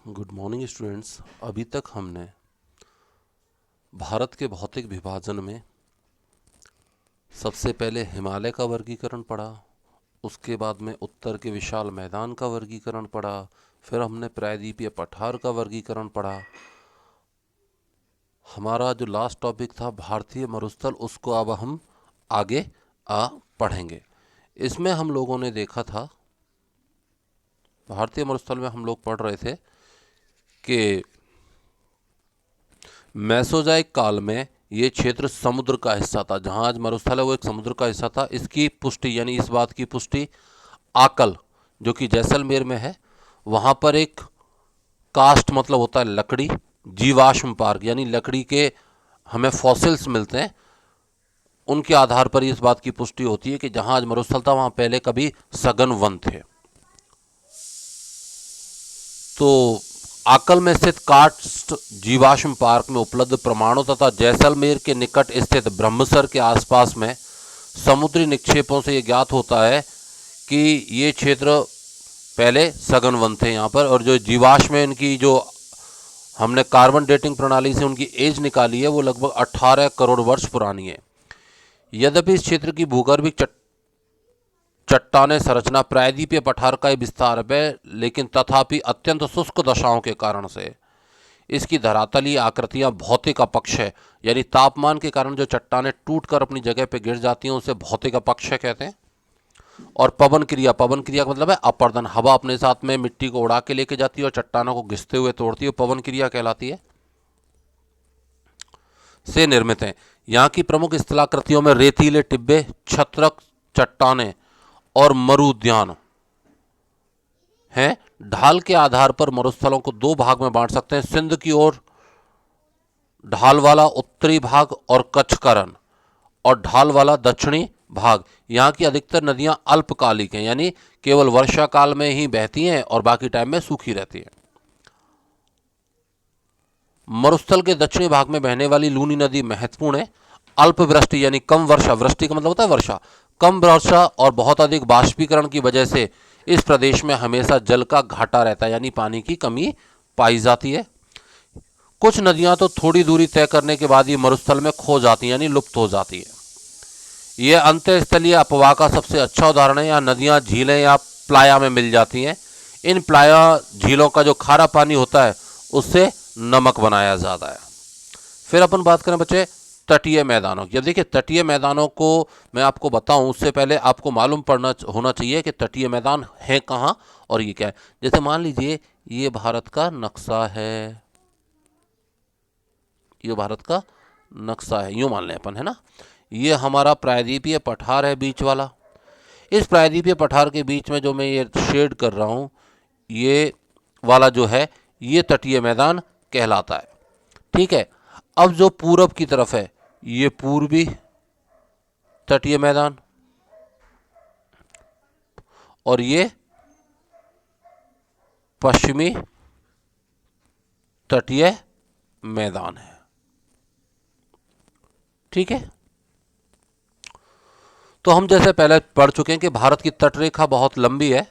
Good morning students. अभी तक हमने भारत के भौतिक विभाजन में सबसे पहले हिमालय का वर्गीकरण पढ़ा, उसके बाद में उत्तर के विशाल मैदान का वर्गीकरण पढ़ा, फिर हमने प्रायद्वीपीय पठार का वर्गीकरण पढ़ा। हमारा जो लास्ट टॉपिक था भारतीय मरुस्थल, उसको अब हम आगे पढ़ेंगे। इसमें हम लोगों ने देखा था, भारतीय मरुस्थल में हम लोग पढ़ रहे थे कि मेसोजाइक काल में ये क्षेत्र समुद्र का हिस्सा था। जहां आज मरुस्थल है वो एक समुद्र का हिस्सा था। इसकी पुष्टि यानी इस बात की पुष्टि आकल, जो कि जैसलमेर में है, वहां पर एक कास्ट मतलब होता है लकड़ी, जीवाश्म पार्क यानी लकड़ी के हमें फॉसिल्स मिलते हैं, उनके आधार पर इस बात की पुष्टि होती है कि जहां आज मरुस्थल था वहां पहले कभी सघन वन थे। तो आकल में स्थित कास्ट जीवाश्म पार्क में उपलब्ध प्रमाणों तथा जैसलमेर के निकट स्थित ब्रह्मसर के आसपास में समुद्री निक्षेपों से यह ज्ञात होता है कि ये क्षेत्र पहले सघन वन थे यहाँ पर। और जो जीवाश्म में इनकी जो हमने कार्बन डेटिंग प्रणाली से उनकी एज निकाली है वो लगभग 18 करोड़ वर्ष पुरानी है। यद्यपि इस क्षेत्र की भूगर्भिक चट्टाने संरचना प्रायद्वीपीय पठार का ही विस्तार है, लेकिन तथापि अत्यंत शुष्क दशाओं के कारण से इसकी धरातलीय आकृतियां भौतिक अपक्ष है, यानी तापमान के कारण जो चट्टाने टूटकर अपनी जगह पर गिर जाती हैं उसे भौतिक अपक्ष कहते हैं। और पवन क्रिया का मतलब है अपर्दन, हवा अपने साथ में मिट्टी को उड़ा के लेके जाती है और चट्टानों को घिसते हुए तोड़ती है, पवन क्रिया कहलाती है, से निर्मित है। यहाँ की प्रमुख स्थलाकृतियों में रेतीले टिब्बे, छत्रक चट्टाने और मरु उद्यान हैं। ढाल के आधार पर मरुस्थलों को दो भाग में बांट सकते हैं, सिंध की ओर ढाल वाला उत्तरी भाग और कच्छ का रण, और ढाल वाला दक्षिणी भाग। यहाँ की अधिकतर नदियां अल्पकालिक हैं, यानी केवल वर्षा काल में ही बहती हैं और बाकी टाइम में सूखी रहती हैं। मरुस्थल के दक्षिणी भाग में बहने वाली लूनी नदी महत्वपूर्ण है। अल्प वृष्टि यानी कम वर्षा, वृष्टि का मतलब होता है वर्षा, कम वर्षा और बहुत अधिक बाष्पीकरण की वजह से इस प्रदेश में हमेशा जल का घाटा रहता है, यानी पानी की कमी पाई जाती है। कुछ नदियां तो थोड़ी दूरी तय करने के बाद ही मरुस्थल में खो जाती हैं, यानी लुप्त हो जाती है। यह अंतःस्थलीय अपवाह का सबसे अच्छा उदाहरण है। यहाँ नदियां झीलें या प्लाया में मिल जाती हैं। इन प्लाया झीलों का जो खारा पानी होता है उससे नमक बनाया जाता है। फिर अपन बात करें बच्चे तटीय मैदानों की। अब देखिए तटीय मैदानों को मैं आपको बताऊं उससे पहले आपको मालूम पड़ना होना चाहिए कि तटीय मैदान है कहाँ और ये क्या है। जैसे मान लीजिए ये भारत का नक्शा है, ये भारत का नक्शा है, यूं मान लें अपन, है ना। ये हमारा प्रायद्वीपीय पठार है बीच वाला। इस प्रायद्वीपीय पठार के बीच में जो मैं ये शेड कर रहा हूं, ये वाला जो है ये तटीय मैदान कहलाता है। ठीक है। अब जो पूरब की तरफ है ये पूर्वी तटीय मैदान और ये पश्चिमी तटीय मैदान है। ठीक है। तो हम जैसे पहले पढ़ चुके हैं कि भारत की तटरेखा बहुत लंबी है।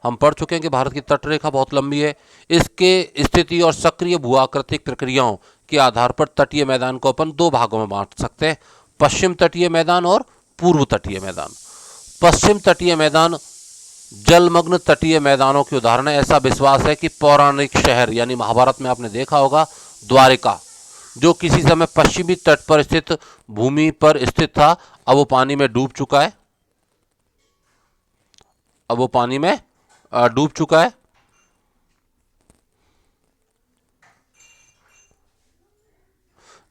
हम पढ़ चुके हैं कि भारत की तटरेखा बहुत लंबी है। इसके स्थिति और सक्रिय भूआकृतिक प्रक्रियाओं के आधार पर तटीय मैदान को अपन दो भागों में बांट सकते हैं, पश्चिम तटीय मैदान और पूर्व तटीय मैदान। पश्चिम तटीय मैदान जलमग्न तटीय मैदानों के उदाहरण है। ऐसा विश्वास है कि पौराणिक शहर यानी महाभारत में आपने देखा होगा द्वारिका, जो किसी समय पश्चिमी तट पर स्थित भूमि पर स्थित था, अब वो पानी में डूब चुका है। अब वो पानी में डूब चुका है।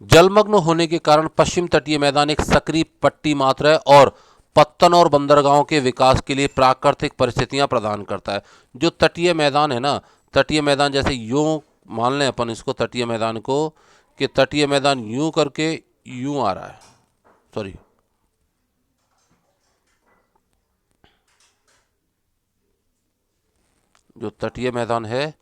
जलमग्न होने के कारण पश्चिम तटीय मैदान एक सक्रिय पट्टी मात्र है और पत्तन और बंदरगाहों के विकास के लिए प्राकृतिक परिस्थितियां प्रदान करता है। जो तटीय मैदान है ना, तटीय मैदान जैसे यूं मान लें अपन इसको तटीय मैदान को, कि तटीय मैदान यूं करके यूं आ रहा है, सॉरी, जो तटीय मैदान है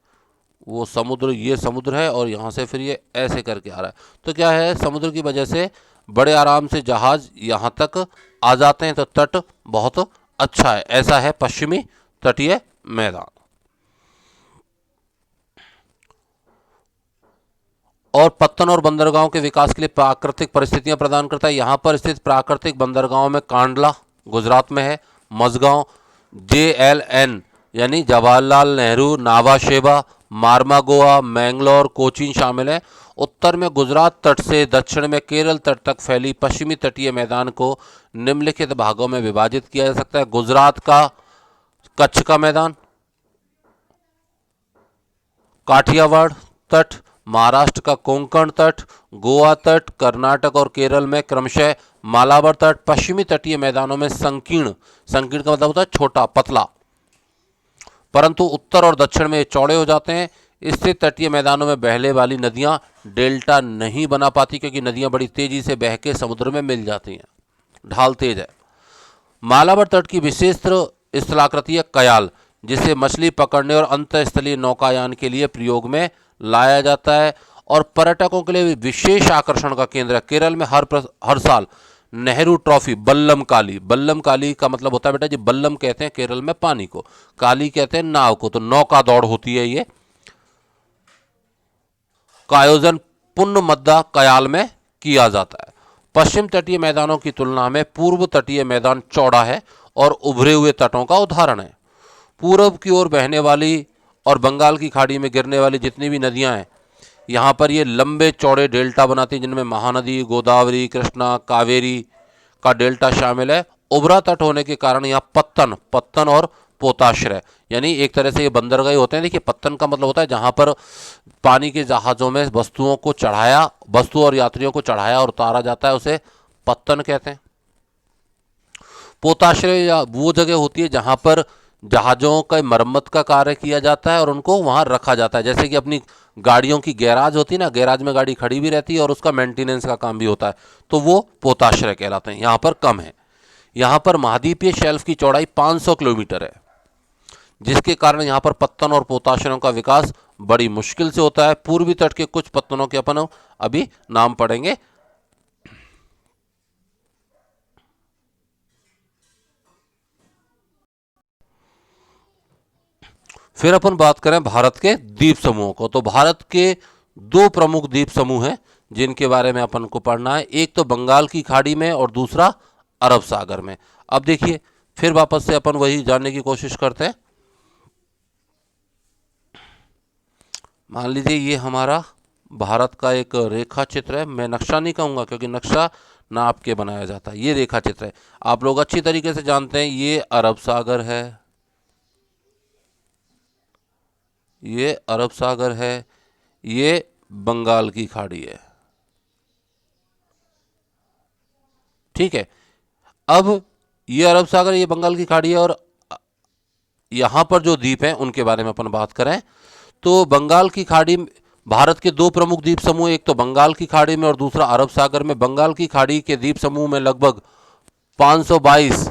वो समुद्र, ये समुद्र है और यहाँ से फिर ये ऐसे करके आ रहा है। तो क्या है, समुद्र की वजह से बड़े आराम से जहाज यहाँ तक आ जाते हैं, तो तट बहुत अच्छा है। ऐसा है पश्चिमी तटीय मैदान। और पत्तन और बंदरगाहों के विकास के लिए प्राकृतिक परिस्थितियां प्रदान करता है। यहाँ पर स्थित प्राकृतिक बंदरगाहों में कांडला गुजरात में है, मझगांव, JLN यानी जवाहरलाल नेहरू नावा शेवा, मारमा गोवा, मैंगलोर, कोचीन शामिल है। उत्तर में गुजरात तट से दक्षिण में केरल तट तक फैली पश्चिमी तटीय मैदान को निम्नलिखित भागों में विभाजित किया जा सकता है। गुजरात का कच्छ का मैदान, काठियावाड़ तट, महाराष्ट्र का कोंकण तट, गोवा तट, कर्नाटक और केरल में क्रमशः मालाबार तट। पश्चिमी तटीय मैदानों में संकीर्ण, संकीर्ण का मतलब होता है छोटा पतला, परंतु उत्तर और दक्षिण में चौड़े हो जाते हैं। इससे तटीय मैदानों में बहने वाली नदियां डेल्टा नहीं बना पाती, क्योंकि नदियां बड़ी तेजी से बह के समुद्र में मिल जाती हैं, ढाल तेज है। मालाबार तट की विशेष स्थलाकृति है कयाल, जिसे मछली पकड़ने और अंतःस्थलीय नौकायान के लिए प्रयोग में लाया जाता है और पर्यटकों के लिए विशेष आकर्षण का केंद्र है। केरल में हर साल नेहरू ट्रॉफी बल्लम काली, बल्लम काली का मतलब होता है बेटा जी, बल्लम कहते हैं केरल में पानी को, काली कहते हैं नाव को, तो नौका दौड़ होती है ये, का आयोजन पुन्नमद्दा कयाल में किया जाता है। पश्चिम तटीय मैदानों की तुलना में पूर्व तटीय मैदान चौड़ा है और उभरे हुए तटों का उदाहरण है। पूरब की ओर बहने वाली और बंगाल की खाड़ी में गिरने वाली जितनी भी नदियां हैं, यहाँ पर ये लंबे चौड़े डेल्टा बनाती हैं, जिनमें महानदी, गोदावरी, कृष्णा, कावेरी का डेल्टा शामिल है। उभरा तट होने के कारण यहाँ पत्तन और पोताश्रय यानी एक तरह से ये बंदरगाह होते हैं। देखिए, पत्तन का मतलब होता है जहाँ पर पानी के जहाज़ों में वस्तु और यात्रियों को चढ़ाया और उतारा जाता है, उसे पत्तन कहते हैं। पोताश्रय या वो जगह होती है जहाँ पर जहाज़ों का मरम्मत का कार्य किया जाता है और उनको वहाँ रखा जाता है। जैसे कि अपनी गाड़ियों की गैराज होती है ना, गैराज में गाड़ी खड़ी भी रहती है और उसका मेंटेनेंस का काम भी होता है, तो वो पोताश्रय कहलाते हैं। यहाँ पर कम है। यहाँ पर महाद्वीपीय शेल्फ की चौड़ाई 500 किलोमीटर है, जिसके कारण यहाँ पर पत्तन और पोताश्रयों का विकास बड़ी मुश्किल से होता है। पूर्वी तट के कुछ पत्तनों के अपन अभी नाम पढ़ेंगे। फिर अपन बात करें भारत के द्वीप समूहों को, तो भारत के दो प्रमुख द्वीप समूह हैं जिनके बारे में अपन को पढ़ना है। एक तो बंगाल की खाड़ी में और दूसरा अरब सागर में। अब देखिए, फिर वापस से अपन वही जानने की कोशिश करते हैं। मान लीजिए ये हमारा भारत का एक रेखा चित्र है। मैं नक्शा नहीं कहूँगा क्योंकि नक्शा नाप के बनाया जाता है। ये रेखा चित्र है, आप लोग अच्छी तरीके से जानते हैं। ये अरब सागर है, ये अरब सागर है, ये बंगाल की खाड़ी है। ठीक है, अब ये अरब सागर, ये बंगाल की खाड़ी है, और यहां पर जो द्वीप हैं उनके बारे में अपन बात करें तो बंगाल की खाड़ी, भारत के दो प्रमुख द्वीप समूह, एक तो बंगाल की खाड़ी में और दूसरा अरब सागर में। बंगाल की खाड़ी के द्वीप समूह में लगभग 522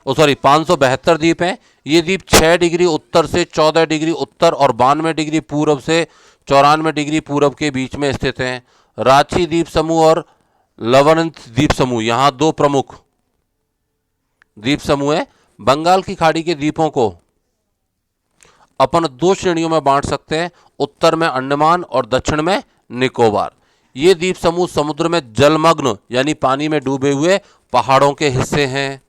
572 द्वीप हैं। ये द्वीप 6 डिग्री उत्तर से 14 डिग्री उत्तर और 92 डिग्री पूरब से 94 डिग्री पूरब के बीच में स्थित हैं। रांची द्वीप समूह और लवणंत द्वीप समूह, यहाँ दो प्रमुख द्वीप समूह हैं। बंगाल की खाड़ी के द्वीपों को अपन दो श्रेणियों में बांट सकते हैं, उत्तर में अंडमान और दक्षिण में निकोबार। ये द्वीप समूह समुद्र में जलमग्न यानी पानी में डूबे हुए पहाड़ों के हिस्से हैं।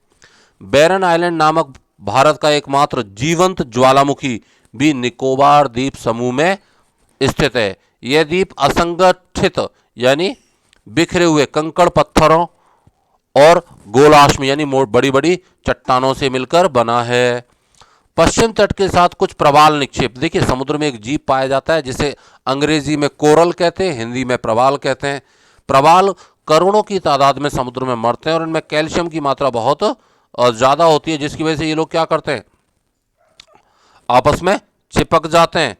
बैरन आइलैंड नामक भारत का एकमात्र जीवंत ज्वालामुखी भी निकोबार द्वीप समूह में स्थित है। यह द्वीप असंगठित यानी बिखरे हुए कंकड़ पत्थरों और गोलाश्म यानी बड़ी बड़ी चट्टानों से मिलकर बना है। पश्चिम तट के साथ कुछ प्रवाल निक्षेप, देखिए समुद्र में एक जीव पाया जाता है जिसे अंग्रेजी में कोरल कहते हैं, हिंदी में प्रवाल कहते हैं। प्रवाल करोड़ों की तादाद में समुद्र में मरते हैं और इनमें कैल्शियम की मात्रा बहुत ज़्यादा होती है, जिसकी वजह से ये लोग क्या करते हैं, आपस में चिपक जाते हैं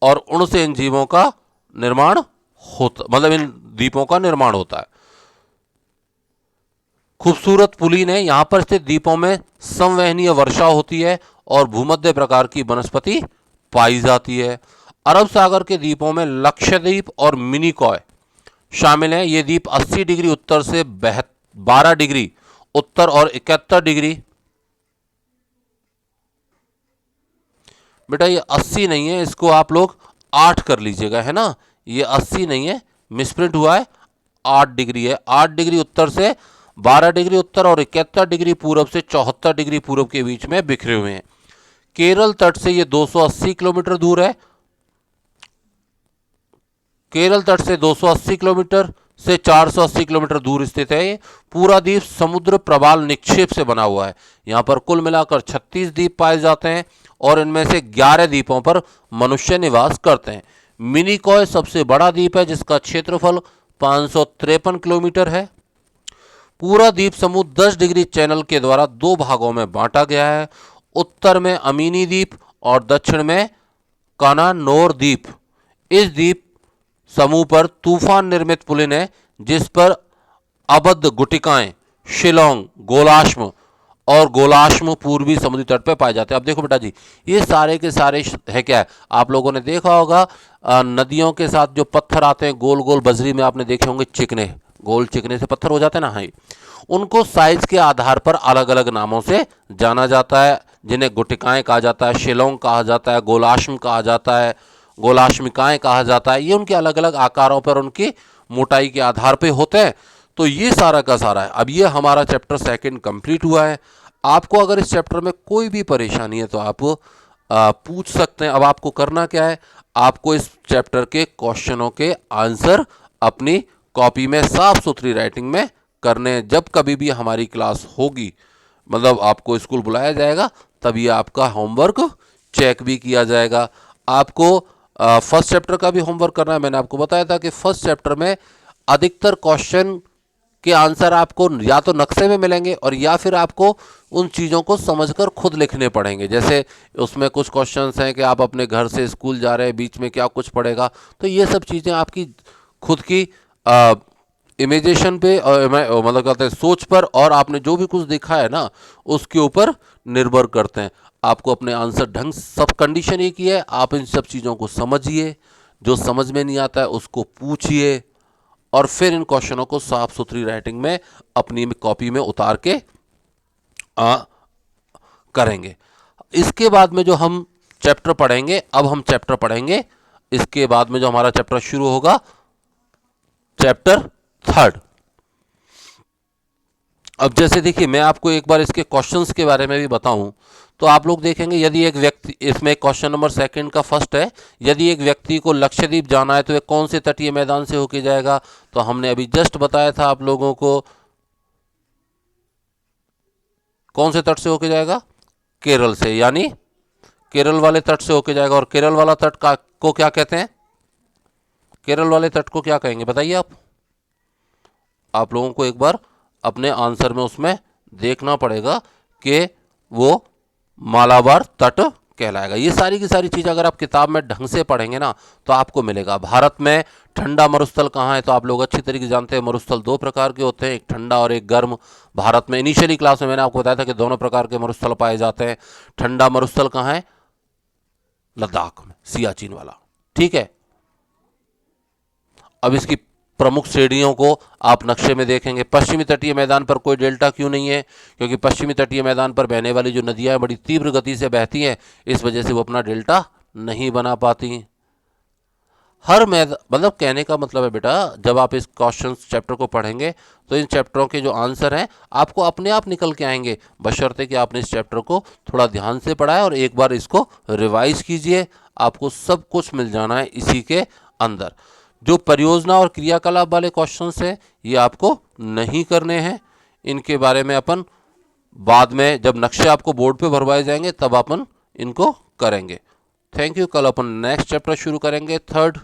और उनसे इन जीवों का निर्माण होता, मतलब इन द्वीपों का निर्माण होता है। खूबसूरत पुलिन है। यहां पर स्थित द्वीपों में संवहनीय वर्षा होती है और भूमध्य प्रकार की वनस्पति पाई जाती है। अरब सागर के द्वीपों में लक्षद्वीप और मिनिकॉय शामिल हैं। ये द्वीप 80 डिग्री उत्तर से 12 डिग्री उत्तर और 71 डिग्री बेटा ये 80 नहीं है, इसको आप लोग 8 कर लीजिएगा, है ना। ये 80 नहीं है, मिसप्रिंट हुआ है, 8 डिग्री है। 8 डिग्री उत्तर से 12 डिग्री उत्तर और 71 डिग्री पूरब से 74 डिग्री पूरब के बीच में बिखरे हुए हैं। केरल तट से ये 280 किलोमीटर दूर है। केरल तट से 280 किलोमीटर से 480 किलोमीटर दूर स्थित है। ये पूरा द्वीप समुद्र प्रवाल निक्षेप से बना हुआ है। यहाँ पर कुल मिलाकर 36 द्वीप पाए जाते हैं और इनमें से 11 द्वीपों पर मनुष्य निवास करते हैं। मिनिकॉय सबसे बड़ा द्वीप है जिसका क्षेत्रफल 553 किलोमीटर है। पूरा द्वीप समूह 10 डिग्री चैनल के द्वारा दो भागों में बांटा गया है। उत्तर में अमीनी द्वीप और दक्षिण में कानानोर द्वीप। इस द्वीप समूह पर तूफान निर्मित पुलिन है जिस पर अबद्ध गुटिकाएं, शिलोंग, गोलाश्म और गोलाश्म पूर्वी समुद्री तट पर पाए जाते हैं। अब देखो बेटा जी, ये सारे के सारे है क्या है, आप लोगों ने देखा होगा नदियों के साथ जो पत्थर आते हैं गोल गोल बजरी में, आपने देखे होंगे चिकने, गोल चिकने से पत्थर हो जाते हैं ना, हाँ, उनको साइज के आधार पर अलग अलग नामों से जाना जाता है, जिन्हें गुटिकाएं कहा जाता है, शिलोंग कहा जाता है, गोलाश्म कहा जाता है, गोलाश्मिकाएं कहा जाता है। ये उनके अलग अलग आकारों पर उनकी मोटाई के आधार पे होते हैं। तो ये सारा का सारा है। अब ये हमारा चैप्टर सेकंड कंप्लीट हुआ है। आपको अगर इस चैप्टर में कोई भी परेशानी है तो आप पूछ सकते हैं। अब आपको करना क्या है, आपको इस चैप्टर के क्वेश्चनों के आंसर अपनी कॉपी में साफ सुथरी राइटिंग में करने। जब कभी भी हमारी क्लास होगी, मतलब आपको स्कूल बुलाया जाएगा, तभी आपका होमवर्क चेक भी किया जाएगा। आपको फर्स्ट चैप्टर का भी होमवर्क करना है। मैंने आपको बताया था कि फर्स्ट चैप्टर में अधिकतर क्वेश्चन के आंसर आपको या तो नक्शे में मिलेंगे और या फिर आपको उन चीज़ों को समझकर खुद लिखने पड़ेंगे। जैसे उसमें कुछ क्वेश्चंस हैं कि आप अपने घर से स्कूल जा रहे हैं, बीच में क्या कुछ पड़ेगा, तो ये सब चीज़ें आपकी खुद की इमेजिनेशन पे मतलब कहते हैं सोच पर, और आपने जो भी कुछ देखा है ना उसके ऊपर निर्भर करते हैं। आपको अपने आंसर ढंग, सब कंडीशन एक ही है, आप इन सब चीज़ों को समझिए, जो समझ में नहीं आता है उसको पूछिए और फिर इन क्वेश्चनों को साफ सुथरी राइटिंग में अपनी कॉपी में उतार के करेंगे। इसके बाद में जो हम चैप्टर पढ़ेंगे, अब हम चैप्टर पढ़ेंगे, इसके बाद में जो हमारा चैप्टर शुरू होगा, चैप्टर थर्ड। अब जैसे देखिए, मैं आपको एक बार इसके क्वेश्चंस के बारे में भी बताऊं तो आप लोग देखेंगे, यदि एक व्यक्ति, इसमें क्वेश्चन नंबर सेकंड का फर्स्ट है, यदि एक व्यक्ति को लक्षद्वीप जाना है तो वह कौन से तटीय मैदान से होके जाएगा। तो हमने अभी जस्ट बताया था आप लोगों को, कौन से तट से होके जाएगा, केरल से, यानी केरल वाले तट से होके जाएगा। और केरल वाला तट को क्या कहते हैं, केरल वाले तट को क्या कहेंगे बताइए आप लोगों को एक बार अपने आंसर में उसमें देखना पड़ेगा कि वो मालाबार तट कहलाएगा। ये सारी की सारी चीज़ अगर आप किताब में ढंग से पढ़ेंगे ना तो आपको मिलेगा। भारत में ठंडा मरुस्थल कहाँ है, तो आप लोग अच्छी तरीके से जानते हैं मरुस्थल दो प्रकार के होते हैं, एक ठंडा और एक गर्म। भारत में इनिशियली क्लास में मैंने आपको बताया था कि दोनों प्रकार के मरुस्थल पाए जाते हैं। ठंडा मरुस्थल कहाँ है, लद्दाख में, सियाचिन वाला, ठीक है। अब इसकी प्रमुख श्रेणियों को आप नक्शे में देखेंगे। पश्चिमी तटीय मैदान पर कोई डेल्टा क्यों नहीं है, क्योंकि पश्चिमी तटीय मैदान पर बहने वाली जो नदियां बड़ी तीव्र गति से बहती हैं, इस वजह से वो अपना डेल्टा नहीं बना पाती। हर मैदान, मतलब कहने का मतलब है बेटा, जब आप इस क्वेश्चन चैप्टर को पढ़ेंगे तो इन चैप्टरों के जो आंसर हैं आपको अपने आप निकल के आएंगे, बशर्ते कि आपने इस चैप्टर को थोड़ा ध्यान से पढ़ा है और एक बार इसको रिवाइज कीजिए। आपको सब कुछ मिल जाना है इसी के अंदर। जो परियोजना और क्रियाकलाप वाले क्वेश्चंस हैं ये आपको नहीं करने हैं, इनके बारे में अपन बाद में जब नक्शे आपको बोर्ड पे भरवाए जाएंगे तब अपन इनको करेंगे। Thank you. कल अपन नेक्स्ट चैप्टर शुरू करेंगे, थर्ड।